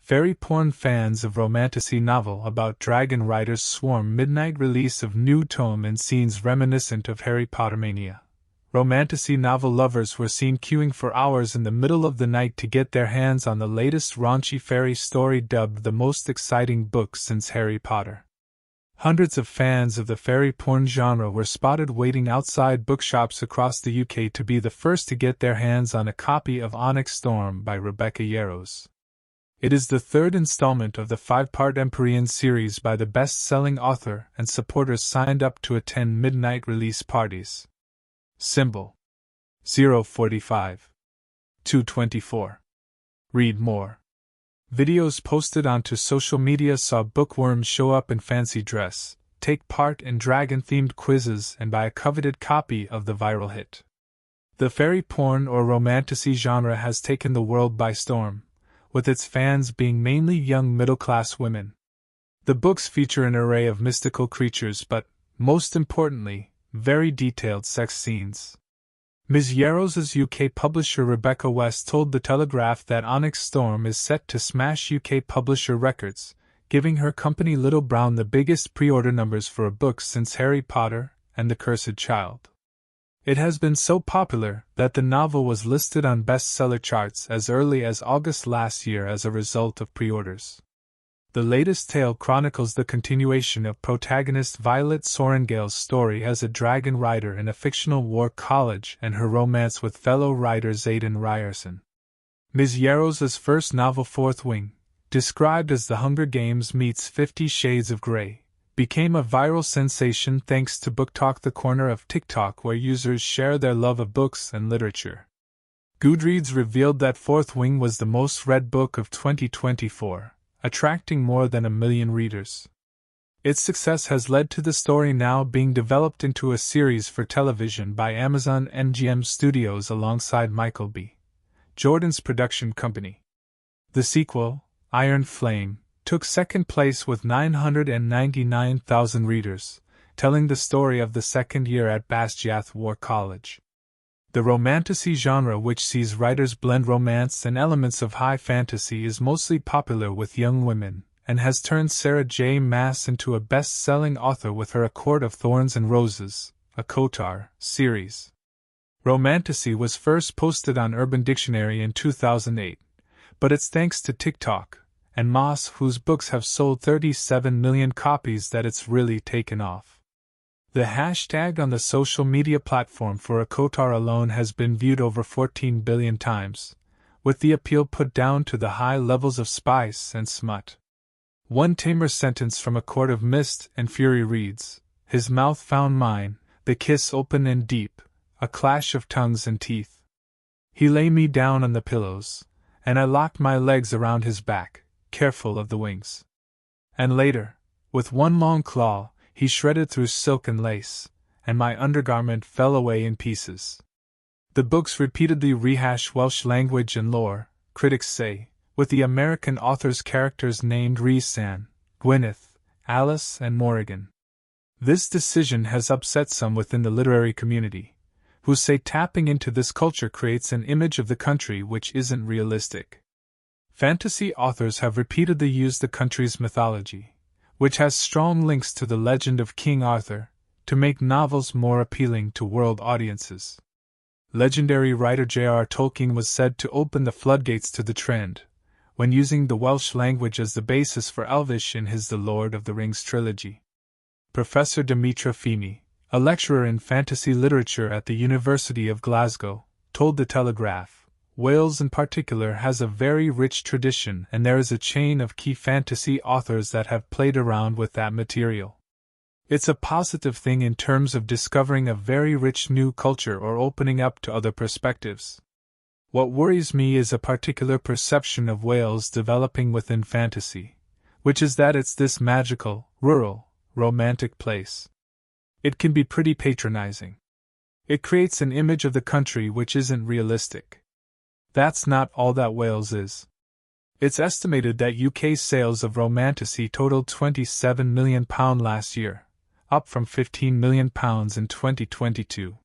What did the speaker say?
Fairy porn fans of Romantasy novel about dragon riders swarm midnight release of new tome and scenes reminiscent of Harry Potter mania. Romantasy novel lovers were seen queuing for hours in the middle of the night to get their hands on the latest raunchy fairy story dubbed the most exciting book since Harry Potter. Hundreds of fans of the fairy porn genre were spotted waiting outside bookshops across the UK to be the first to get their hands on a copy of Onyx Storm by Rebecca Yarros. It is the third installment of the 5-part Empyrean series by the best-selling author, and supporters signed up to attend midnight release parties. Symbol 045 224. Read more. Videos posted onto social media saw bookworms show up in fancy dress, take part in dragon-themed quizzes, and buy a coveted copy of the viral hit. The fairy porn or romantasy genre has taken the world by storm, with its fans being mainly young middle-class women. The books feature an array of mystical creatures but, most importantly, very detailed sex scenes. Ms. Yarros's UK publisher Rebecca West told The Telegraph that Onyx Storm is set to smash UK publisher records, giving her company Little Brown the biggest pre-order numbers for a book since Harry Potter and the Cursed Child. It has been so popular that the novel was listed on bestseller charts as early as August last year as a result of pre-orders. The latest tale chronicles the continuation of protagonist Violet Sorrengail's story as a dragon rider in a fictional war college and her romance with fellow writer Xaden Ryerson. Ms. Yarros's first novel Fourth Wing, described as The Hunger Games meets 50 Shades of Grey, became a viral sensation thanks to Book Talk, the corner of TikTok where users share their love of books and literature. Goodreads revealed that Fourth Wing was the most read book of 2024. Attracting more than 1 million readers. Its success has led to the story now being developed into a series for television by Amazon MGM Studios alongside Michael B. Jordan's production company. The sequel, Iron Flame, took second place with 999,000 readers, telling the story of the second year at Basgiath War College. The romantasy genre, which sees writers blend romance and elements of high fantasy, is mostly popular with young women, and has turned Sarah J. Maas into a best-selling author with her A Court of Thorns and Roses, a KOTAR series. Romantasy was first posted on Urban Dictionary in 2008, but it's thanks to TikTok and Maas, whose books have sold 37 million copies, that it's really taken off. The hashtag on the social media platform for A KOTAR alone has been viewed over 14 billion times, with the appeal put down to the high levels of spice and smut. One tamer sentence from A Court of Mist and Fury reads, "His mouth found mine, the kiss open and deep, a clash of tongues and teeth. He lay me down on the pillows, and I locked my legs around his back, careful of the wings. And later, with one long claw, he shredded through silk and lace, and my undergarment fell away in pieces." The books repeatedly rehash Welsh language and lore, critics say, with the American author's characters named Rhys-San, Gwyneth, Alice, and Morrigan. This decision has upset some within the literary community, who say tapping into this culture creates an image of the country which isn't realistic. Fantasy authors have repeatedly used the country's mythology, which has strong links to the legend of King Arthur, to make novels more appealing to world audiences. Legendary writer J.R. Tolkien was said to open the floodgates to the trend, when using the Welsh language as the basis for Elvish in his The Lord of the Rings trilogy. Professor Dimitra Feeney, a lecturer in fantasy literature at the University of Glasgow, told The Telegraph, "Wales in particular has a very rich tradition, and there is a chain of key fantasy authors that have played around with that material. It's a positive thing in terms of discovering a very rich new culture or opening up to other perspectives. What worries me is a particular perception of Wales developing within fantasy, which is that it's this magical, rural, romantic place. It can be pretty patronizing. It creates an image of the country which isn't realistic. That's not all that Wales is." It's estimated that UK sales of Romantasy totaled £27 million last year, up from £15 million in 2022.